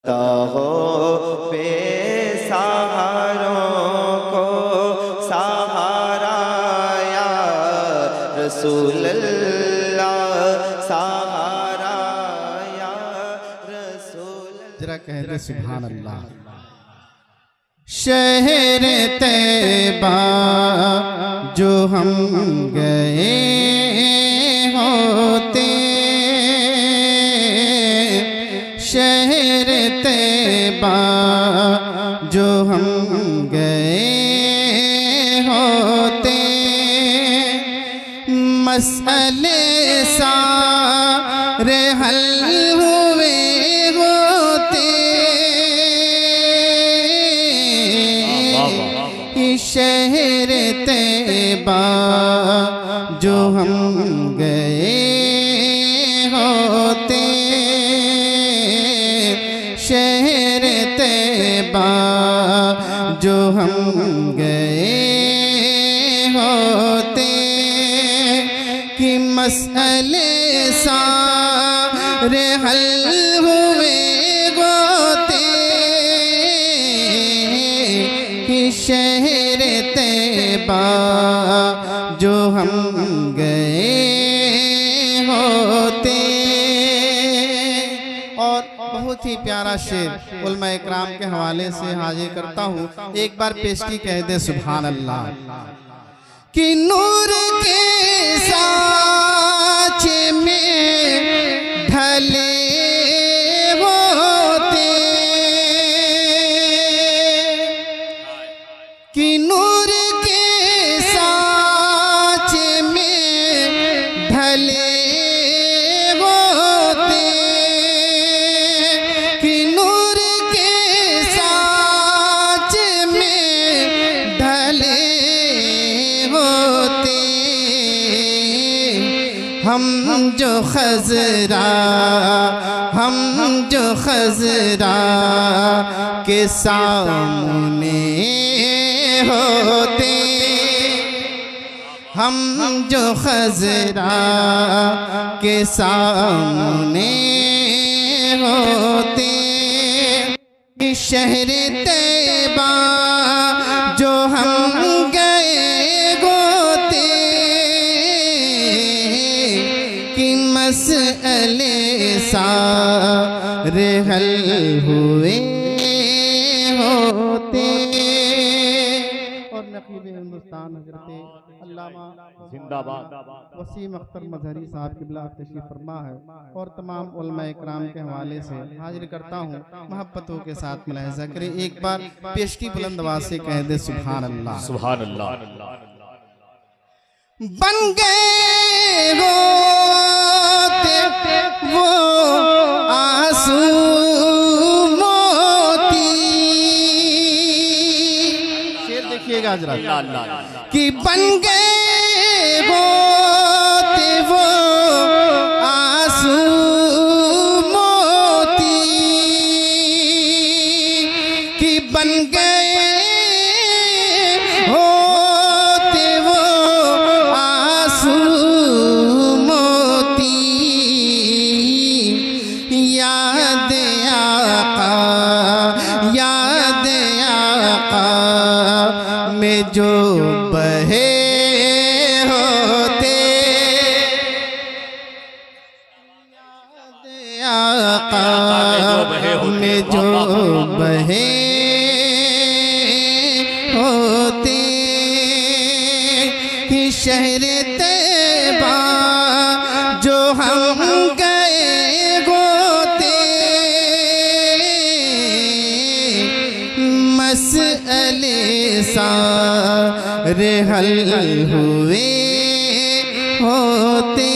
हो बेसहारों को सहारा या रसूल अल्लाह, सहारा या रसूल। जरा कह दे सुभान अल्लाह। शहर तैबा जो हम गए होते, शहर तैबा जो हम गए होते, मसले सारे हल हुए होते। शहर तैबा जो हम गए होते, शहर तैबा जो हम गए होते, कि मसले सारे हल हुए होते। कि शहर तैबा जो हम गए होते। और बहुत ही प्यारा शेर उलमा इकराम के हवाले से हाजिर करता हूँ, एक बार पेशगी कह दे सुभान अल्लाह। कि नूर के सांचे में ढले होते, कि नूर के सांचे में ढले होते, कि नूर के सांचे में ढले होते। हम जो खजरा, हम जो खजरा के सामने होते, हम जो खजरा के सामने होते। शहर तैबा जो हम गए होते, कि मसले सारे हल हुए होते। और नकीब हिंदुस्तान हज़रत अल्लामा जिंदाबाद वसीम अख्तर मजहरी साहब की बिला तशरीफ फरमा है, और तमाम उलमा इकराम के हवाले से हाजिर करता हूँ। मोहब्बतों के साथ मुलाहिज़ा करें, एक बार पेशगी बुलंद आवाज़ से कह दे सुभान अल्लाह। सुभान अल्लाह। बन गए वो आंसू मोती। शेर देखिएगा जरा, कि बन गए वो आंसू मोती, कि बन गए होते वो आंसू मोती। याद आका, याद आका में जो बहे होते, याद आका में जो बहे होते। कि शहर तैबा जो हम गए होते, मसले सारे हल हुए होते।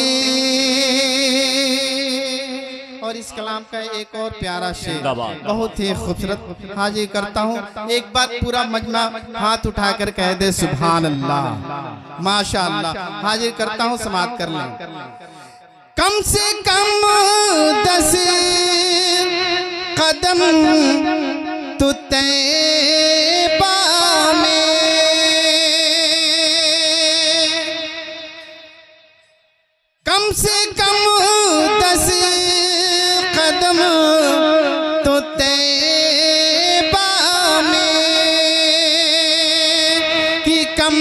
और इस कलाम का एक और प्यारा शेर बहुत ही खूबसूरत हाजिर करता हूँ, एक बार पूरा मजमा हाथ उठाकर कह दे सुभान अल्लाह, माशा अल्लाह। हाजिर करता हूँ, समाप्त कर लें। कम से कम 10 कदम तो तैबा में, कम से कम 10 कदम तो तैबा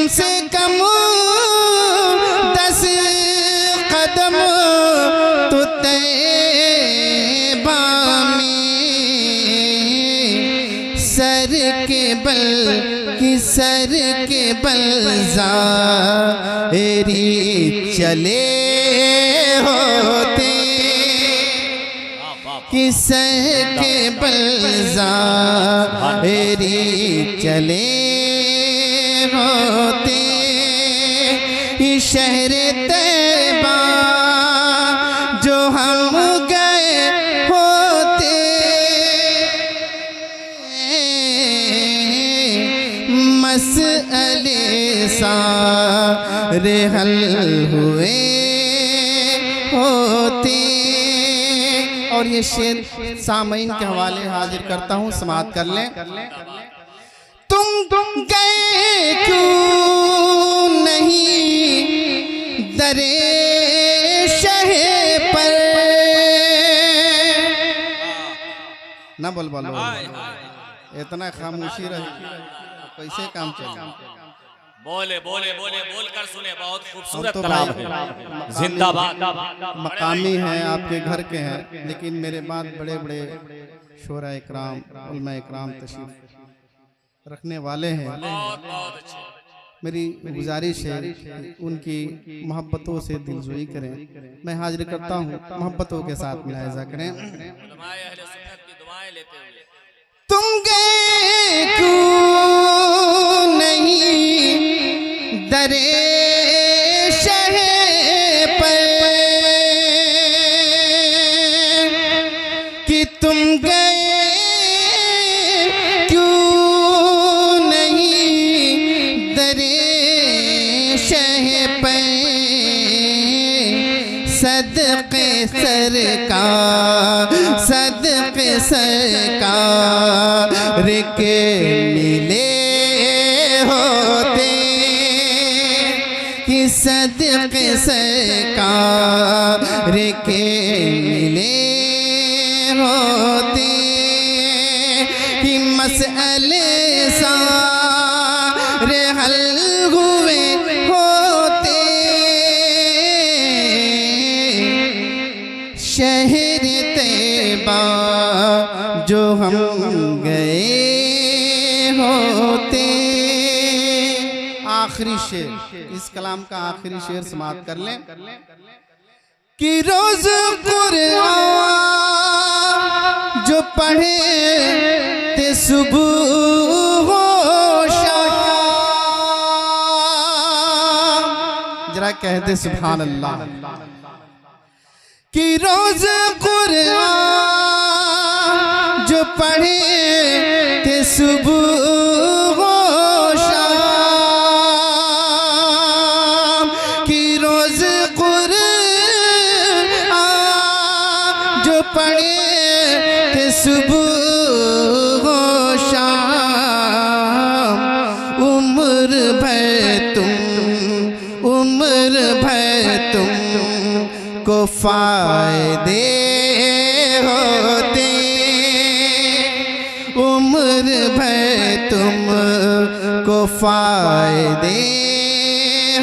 से कम 10 कदम तो तैबा में सर के बल कि सर के बल ज़ाहिरी चले होते कि सर के बल ज़ाहिरी चले होते शहर तैबा जो हम गए होते मसले सारे हल हुए होते। और ये शेर सामईन के हवाले हाजिर करता हूँ, समाअत कर लें। तुम गए क्यों नहीं दरे शहे पर, ना बोल बोलो, इतना खामोशी रही कैसे काम चले। बोले बोले बोले बोल कर सुने, बहुत खूबसूरत कलाम है, जिंदाबाद। मकामी हैं, आपके घर के हैं, लेकिन मेरे बाद बड़े बड़े शोरा इकराम, उलमा इकराम तशरीफ रखने वाले हैं। बहुत अच्छे। मेरी गुजारिश है उनकी मोहब्बतों से दिलजोई करें। मैं हाजिर करता हूँ, मोहब्बतों के साथ मुलाहिजा करें। उलमाए अहले सुन्नत की दुआएं लेते हुए तुम गए क्यों नहीं दरे शहे पर, कि तुम गए क्यों नहीं दरे शहे पर, सदक़े सरकार सदक़े सरकार के मिले होते कि सदक़े सरकार के मिले होते कि मसले सारे हल हुए होते। शहर तैबा जो हम गए होते। आखिरी शेर, इस कलाम का आखिरी शेर समाअत कर लें कि रोज कुरान जो पढ़े ते सुबह हो शाम, जरा कह दे सुभान अल्लाह। कि रोज कुरान जो पढ़े थे सुबह हो शाम, कि रोज कुरान जो पढ़े थे सुबह हो शाम, उम्र भर तुम को फायदे होते, उम्र भर तुम को फायदे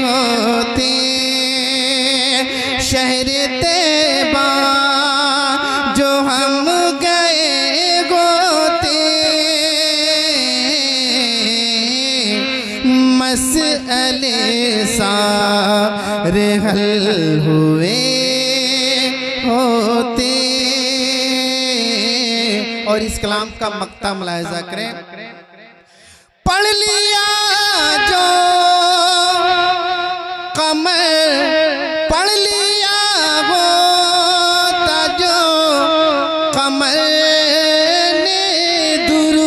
होते। शहर तैबा जो हम गए होते, मसले सारे हल हुए होते। और इस कलाम का मक्ता मुलाहिजा करें। पढ़ लिया जो कमर, पढ़ लिया होता जो कमर ने दुरूद,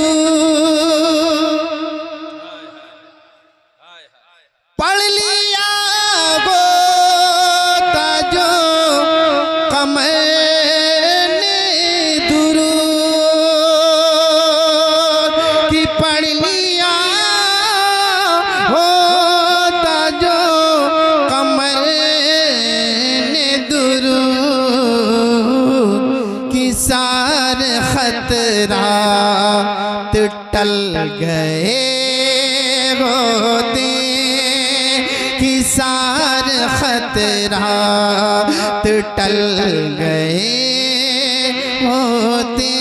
पढ़ लिया होता जो कमर ने दुरूद, कि पढ़ लिया होता जो कमर ने दुरूद, कि सारे खतरात टल गए होते। हिसार खतरात टल गए होते,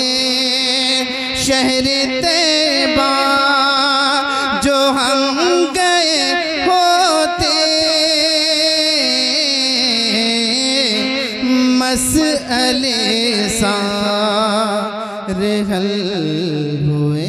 शहर तैबा जो हम गए होते, मसले सारे हल हुए